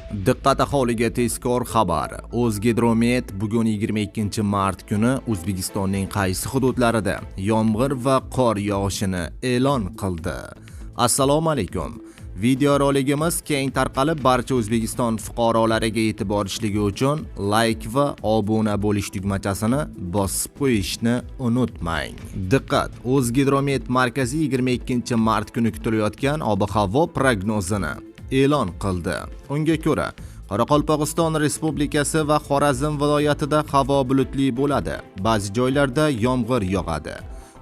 Diqqat aholiga tezkor xabar. O'zgidromet bugun 22 mart kuni O'zbekistonning qaysi hududlarida yomg'ir va qor yog'ishini e'lon qildi. Assalomu alaykum. Video roligimiz keng tarqalib barcha O'zbekiston fuqarolariga yetib borishligi uchun like va obuna bo'lish tugmachasini bosib qo'yishni unutmang. Diqqat! O'zgidromet markaziy 22 mart kuni kutilayotgan ob-havo prognozini e'lon qildi. Unga ko'ra, Qoraqalpog'iston Respublikasi va Xorazm viloyatida havo bulutli bo'ladi. Ba'zi joylarda yomg'ir yog'adi.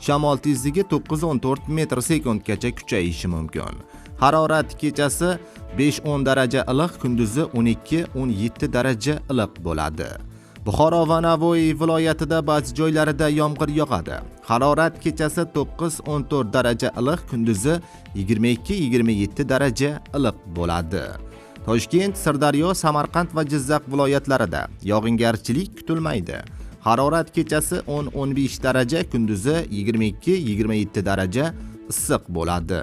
Shamol tezligi 9-14 metr/sekundgacha kuchayishi mumkin. Harorat kechasi 5-10 daraja iliq, kunduzi 12-17 daraja iliq bo'ladi. Buxoro va Navoiy viloyatida ba'zi joylarida yomg'ir yog'adi. Harorat kechasi 9-14 daraja iliq, kunduzi 22-27 daraja iliq bo'ladi. Toshkent, Sirdaryo, Samarqand va Jizzax viloyatlarida yog'ingarchilik kutilmaydi. Harorat kechasi 10-15 daraja, kunduzi 22-27 daraja issiq bo'ladi.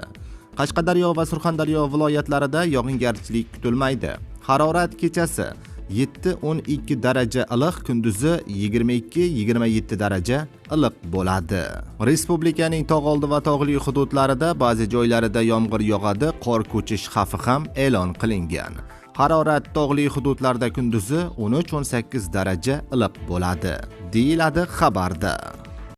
Qashqadaryo va Surxondaryo viloyatlarida yog'ingarchilik kutilmaydi. Harorat kechasi 7-12 daraja iliq, kunduzi 22-27 daraja iliq bo'ladi. Respublikaning tog'oldi va tog'li hududlarida ba'zi joylarida yomg'ir yog'adi, qor ko'chish xavfi ham e'lon qilingan. Harorat tog'li hududlarda kunduzi 13-18 daraja iliq bo'ladi, deyiladi xabarda.